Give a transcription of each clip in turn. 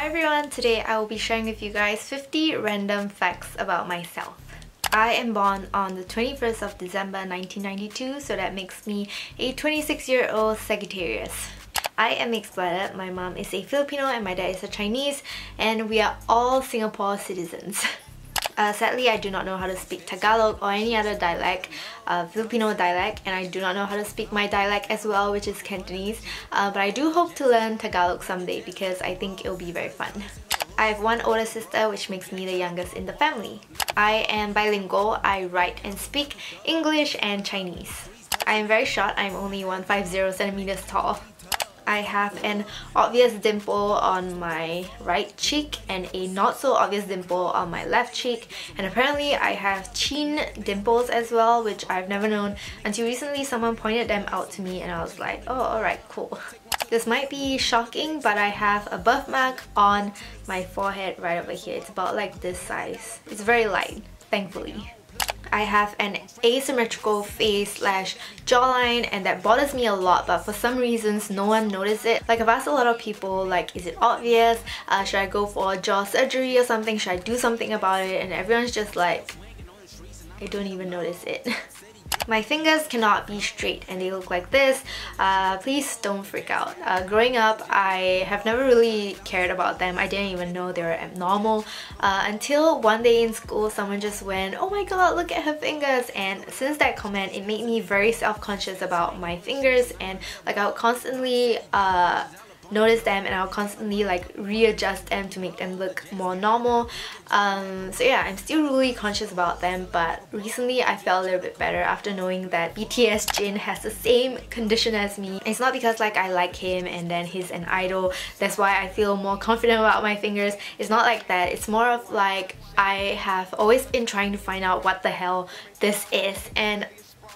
Hi everyone, today I will be sharing with you guys 50 random facts about myself. I am born on the 21st of December 1992, so that makes me a 26-year-old Sagittarius. I am mixed-blooded. My mom is a Filipino and my dad is a Chinese, and we are all Singapore citizens. Sadly, I do not know how to speak Tagalog or any other dialect, Filipino dialect, and I do not know how to speak my dialect as well, which is Cantonese. But I do hope to learn Tagalog someday because I think it will be very fun. I have one older sister, which makes me the youngest in the family. I am bilingual. I write and speak English and Chinese. I am very short. I'm only 150 centimeters tall. I have an obvious dimple on my right cheek and a not so obvious dimple on my left cheek, and apparently I have chin dimples as well, which I've never known until recently. Someone pointed them out to me and I was like, oh, alright, cool. This might be shocking, but I have a birthmark on my forehead right over here. It's about like this size. It's very light, thankfully. I have an asymmetrical face/jawline, and that bothers me a lot, but for some reasons no one noticed it. Like, I've asked a lot of people, like, is it obvious? Should I go for jaw surgery or something? Should I do something about it? And everyone's just like, I don't even notice it. My fingers cannot be straight and they look like this. Please don't freak out. Growing up, I have never really cared about them. I didn't even know they were abnormal until one day in school someone just went, oh my god, look at her fingers. And since that comment, it made me very self-conscious about my fingers, and like I would constantly notice them and I'll constantly like readjust them to make them look more normal. So yeah, I'm still really conscious about them, but recently I felt a little bit better after knowing that BTS Jin has the same condition as me. It's not because like I like him and then he's an idol, that's why I feel more confident about my fingers. It's not like that. It's more of like I have always been trying to find out what the hell this is, and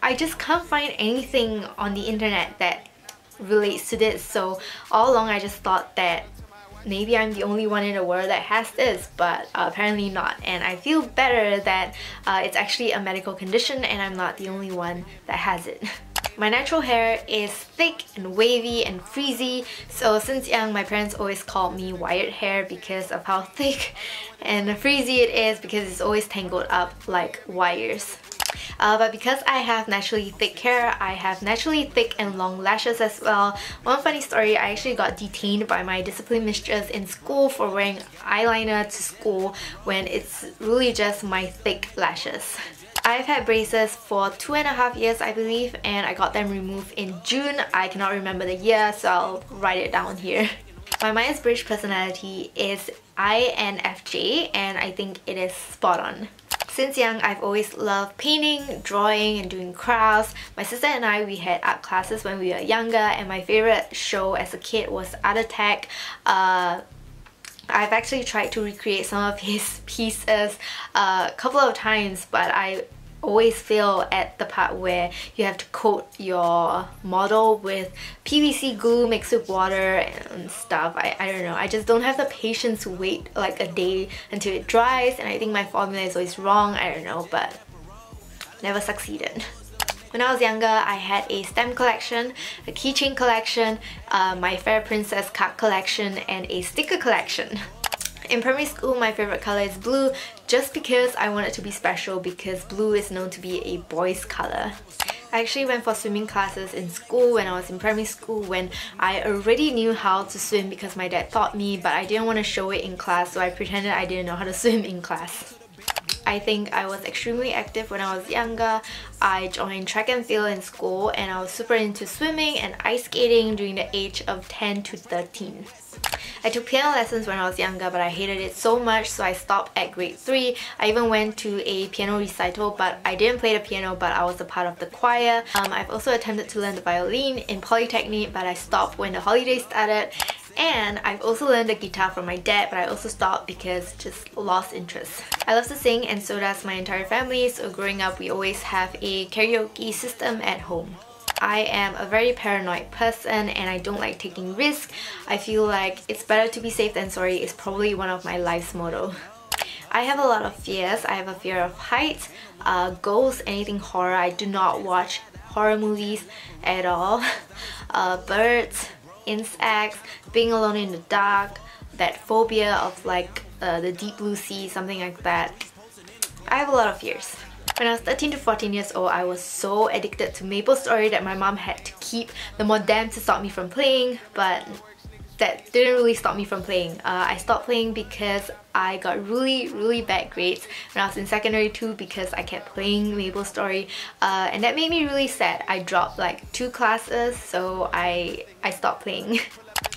I just can't find anything on the internet that relates to this. So all along I just thought that maybe I'm the only one in the world that has this, but apparently not, and I feel better that it's actually a medical condition and I'm not the only one that has it. My natural hair is thick and wavy and frizzy, so since young my parents always called me wired hair because of how thick and frizzy it is, because it's always tangled up like wires. But because I have naturally thick hair, I have naturally thick and long lashes as well. One funny story, I actually got detained by my discipline mistress in school for wearing eyeliner to school when it's really just my thick lashes. I've had braces for 2.5 years, I believe, and I got them removed in June. I cannot remember the year, so I'll write it down here. My Myers-Briggs personality is INFJ, and I think it is spot on. Since young, I've always loved painting, drawing, and doing crafts. My sister and I, we had art classes when we were younger, and my favorite show as a kid was Art Attack. I've actually tried to recreate some of his pieces a couple of times, but I always fail at the part where you have to coat your model with PVC glue mixed with water and stuff. I don't know, I just don't have the patience to wait like a day until it dries, and I think my formula is always wrong. I don't know, but never succeeded. When I was younger, I had a stamp collection, a keychain collection, my Fair Princess card collection, and a sticker collection. In primary school, my favorite color is blue, just because I want it to be special, because blue is known to be a boy's color. I actually went for swimming classes in school when I was in primary school, when I already knew how to swim because my dad taught me, but I didn't want to show it in class, so I pretended I didn't know how to swim in class. I think I was extremely active when I was younger. I joined track and field in school, and I was super into swimming and ice skating during the age of 10 to 13. I took piano lessons when I was younger, but I hated it so much, so I stopped at grade 3. I even went to a piano recital, but I didn't play the piano, but I was a part of the choir. I've also attempted to learn the violin in Polytechnic, but I stopped when the holidays started. And I've also learned the guitar from my dad, but I also stopped because just lost interest. I love to sing, and so does my entire family, so growing up we always have a karaoke system at home. I am a very paranoid person and I don't like taking risks. I feel like it's better to be safe than sorry is probably one of my life's motto. I have a lot of fears. I have a fear of heights, ghosts, anything horror. I do not watch horror movies at all. Birds, insects, being alone in the dark, that phobia of like the deep blue sea, something like that. I have a lot of fears. When I was 13 to 14 years old, I was so addicted to MapleStory that my mom had to keep the modem to stop me from playing, but that didn't really stop me from playing. I stopped playing because I got really bad grades when I was in secondary 2 because I kept playing MapleStory, and that made me really sad. I dropped like 2 classes, so I stopped playing.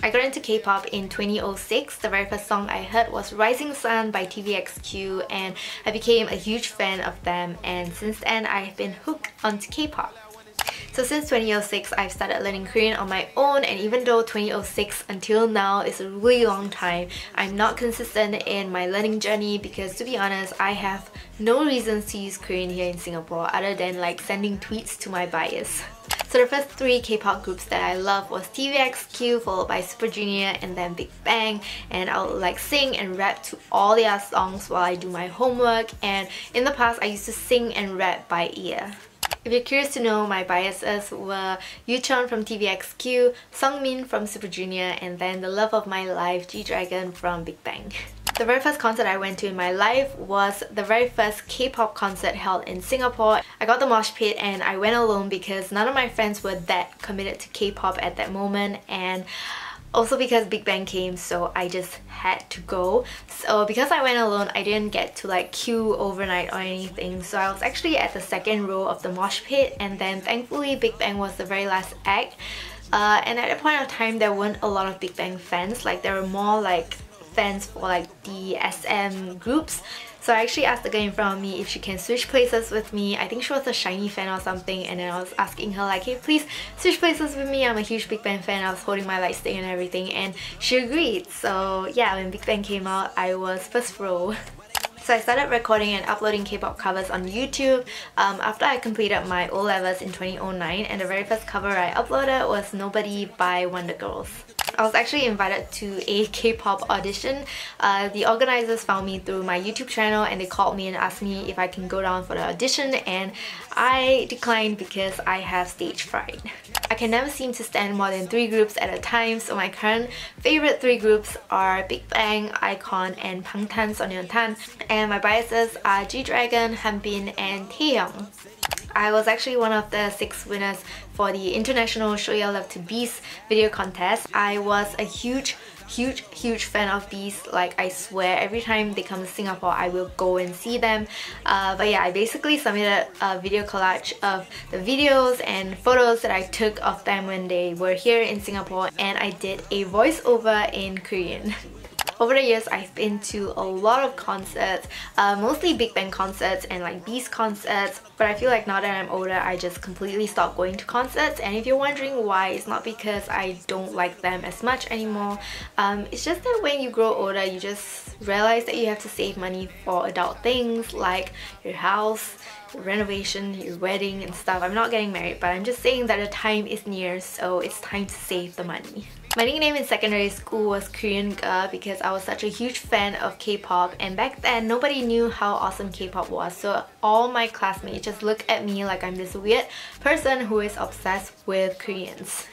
I got into K-pop in 2006. The very first song I heard was Rising Sun by TVXQ, and I became a huge fan of them, and since then I've been hooked onto K-pop. So since 2006, I've started learning Korean on my own, and even though 2006 until now is a really long time, I'm not consistent in my learning journey because, to be honest, I have no reasons to use Korean here in Singapore other than like sending tweets to my bias. So the first 3 K-pop groups that I love was TVXQ, followed by Super Junior, and then Big Bang, and I'll like sing and rap to all their songs while I do my homework, and in the past I used to sing and rap by ear. If you're curious to know, my biases were Yuchon from TVXQ, Sungmin from Super Junior, and then the love of my life, G-Dragon from Big Bang. The very first concert I went to in my life was the very first K-pop concert held in Singapore. I got the mosh pit and I went alone because none of my friends were that committed to K-pop at that moment, and also because Big Bang came, so I just had to go. So because I went alone, I didn't get to like queue overnight or anything, so I was actually at the second row of the mosh pit, and then thankfully Big Bang was the very last act. And at that point of time, there weren't a lot of Big Bang fans. Like there were more like fans for like the SM groups. So I actually asked the girl in front of me if she can switch places with me. I think she was a SHINee fan or something, and then I was asking her like, hey, please switch places with me, I'm a huge Big Bang fan. I was holding my light stick and everything, and she agreed. So yeah, when Big Bang came out, I was first row. So I started recording and uploading K-pop covers on YouTube after I completed my O-levels in 2009, and the very first cover I uploaded was Nobody by Wonder Girls. I was actually invited to a K-pop audition. The organizers found me through my YouTube channel and they called me and asked me if I can go down for the audition, and I declined because I have stage fright. I can never seem to stand more than 3 groups at a time, so my current favorite 3 groups are Big Bang, iKON, and Bangtan, and my biases are G-Dragon, Hanbin, and Taehyung. I was actually one of the 6 winners for the International Show Your Love to Beast video contest. I was a huge fan of Beast. Like, I swear every time they come to Singapore I will go and see them. But yeah, I basically submitted a video collage of the videos and photos that I took of them when they were here in Singapore, and I did a voiceover in Korean. Over the years, I've been to a lot of concerts, mostly Big Bang concerts and like Beast concerts, but I feel like now that I'm older, I just completely stopped going to concerts. And if you're wondering why, it's not because I don't like them as much anymore. It's just that when you grow older, you just realize that you have to save money for adult things like your house, your renovation, your wedding and stuff. I'm not getting married, but I'm just saying that the time is near, so it's time to save the money. My nickname in secondary school was Korean Girl because I was such a huge fan of K-pop, and back then nobody knew how awesome K-pop was, so all my classmates just looked at me like I'm this weird person who is obsessed with Koreans.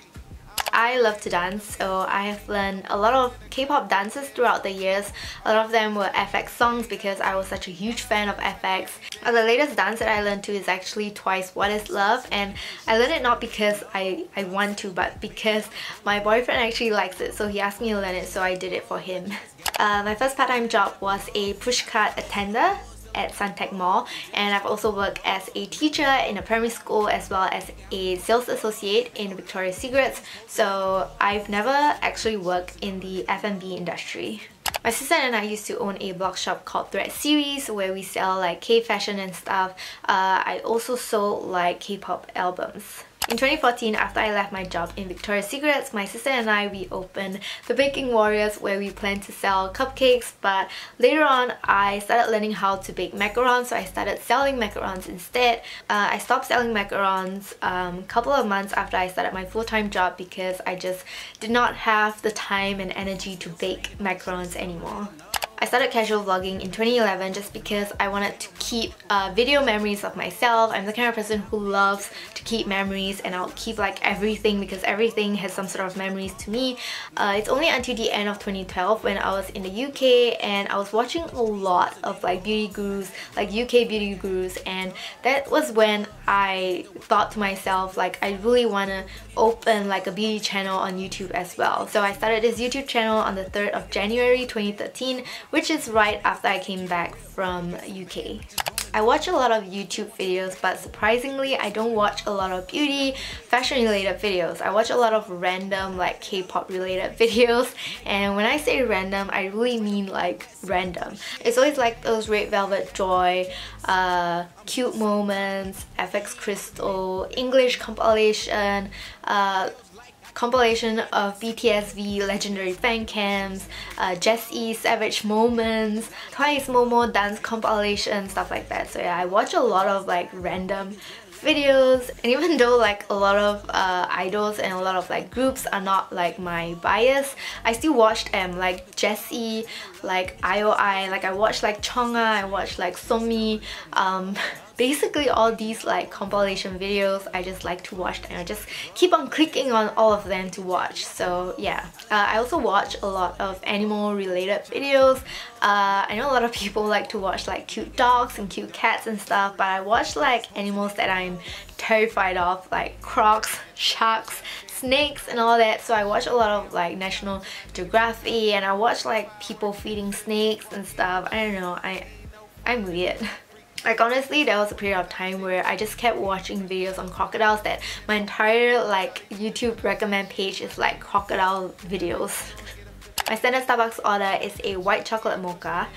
I love to dance, so I have learned a lot of K-pop dances throughout the years. A lot of them were FX songs because I was such a huge fan of FX. The latest dance that I learned to is actually Twice What Is Love, and I learned it not because I want to, but because my boyfriend actually likes it, so he asked me to learn it, so I did it for him. My first part-time job was a pushcart attender at Suntec Mall, and I've also worked as a teacher in a primary school as well as a sales associate in Victoria's Secrets, so I've never actually worked in the F&B industry. My sister and I used to own a blog shop called thatxxRin where we sell like K-fashion and stuff. I also sold like K-pop albums. In 2014, after I left my job in Victoria's Secrets, my sister and I, we opened the Baking Warriors where we planned to sell cupcakes, but later on I started learning how to bake macarons, so I started selling macarons instead. I stopped selling macarons a couple of months after I started my full-time job because I just did not have the time and energy to bake macarons anymore. I started casual vlogging in 2011 just because I wanted to keep video memories of myself. I'm the kind of person who loves to keep memories, and I'll keep like everything because everything has some sort of memories to me. It's only until the end of 2012 when I was in the UK and I was watching a lot of like beauty gurus, like UK beauty gurus, and that was when I thought to myself like I really want to open like a beauty channel on YouTube as well. So I started this YouTube channel on the 3rd of January 2013, which is right after I came back from UK. I watch a lot of YouTube videos, but surprisingly I don't watch a lot of beauty, fashion related videos. I watch a lot of random like K-pop related videos, and when I say random, I really mean like random. It's always like those Red Velvet Joy, Cute Moments, FX Crystal, English compilation, compilation of BTSV legendary fan cams, Jessie Savage Moments, Twice Momo dance compilation, stuff like that. So yeah, I watch a lot of like random videos, and even though like a lot of idols and a lot of like groups are not like my bias, I still watched them, like Jessie, like IOI, like I watched like Chonga, I watched like Somi, basically all these like compilation videos I just like to watch, and I just keep on clicking on all of them to watch. So yeah, I also watch a lot of animal related videos. I know a lot of people like to watch like cute dogs and cute cats and stuff, but I watch like animals that I'm terrified of, like crocs, sharks, snakes and all that. So I watch a lot of like National Geographic, and I watch like people feeding snakes and stuff. I don't know, I'm weird. Like honestly, there was a period of time where I just kept watching videos on crocodiles that my entire like YouTube recommend page is like crocodile videos. My standard Starbucks order is a white chocolate mocha,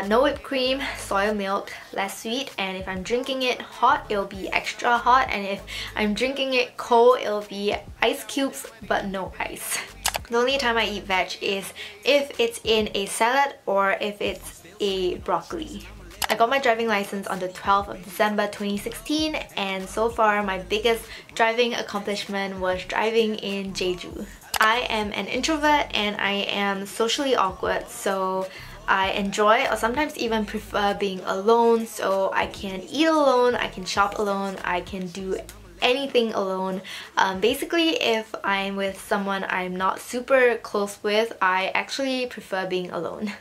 no whipped cream, soy milk, less sweet, and if I'm drinking it hot, it'll be extra hot, and if I'm drinking it cold, it'll be ice cubes but no ice. The only time I eat veg is if it's in a salad or if it's a broccoli. I got my driving license on the 12th of December 2016, and so far my biggest driving accomplishment was driving in Jeju. I am an introvert and I am socially awkward, so I enjoy or sometimes even prefer being alone. So I can eat alone, I can shop alone, I can do anything alone. Basically, if I'm with someone I'm not super close with, I actually prefer being alone.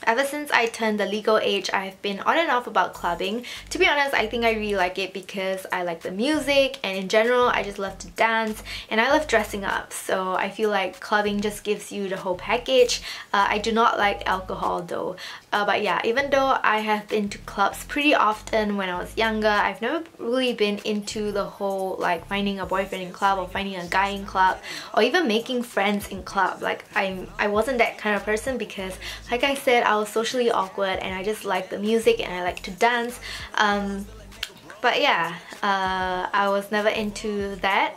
Ever since I turned the legal age, I've been on and off about clubbing. To be honest, I think I really like it because I like the music, and in general I just love to dance and I love dressing up. So I feel like clubbing just gives you the whole package. I do not like alcohol though. But yeah, even though I have been to clubs pretty often when I was younger, I've never really been into the whole like finding a boyfriend in club or finding a guy in club or even making friends in club. Like I wasn't that kind of person because, like I said, I was socially awkward and I just like the music and I like to dance. But yeah, I was never into that.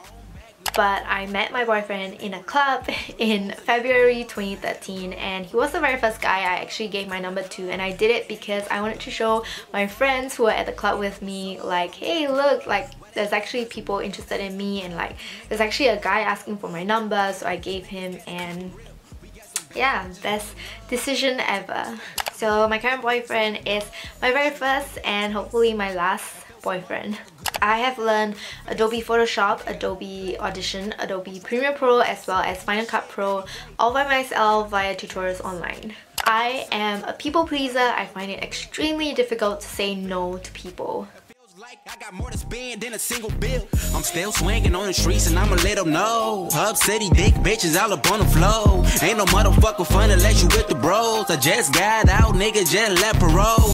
But I met my boyfriend in a club in February 2013, and he was the very first guy I actually gave my number to, and I did it because I wanted to show my friends who were at the club with me like, hey look, like there's actually people interested in me, and like there's actually a guy asking for my number, so I gave him, and yeah, best decision ever. So my current boyfriend is my very first and hopefully my last boyfriend. I have learned Adobe Photoshop, Adobe Audition, Adobe Premiere Pro as well as Final Cut Pro all by myself via tutorials online. I am a people pleaser. I find it extremely difficult to say no to people. I got more to spend than a single bill. I'm still swinging on the streets and I'ma let them know. Hub City dick bitches all up on the floor. Ain't no motherfucker fun unless you with the bros. I just got out, nigga, just left parole.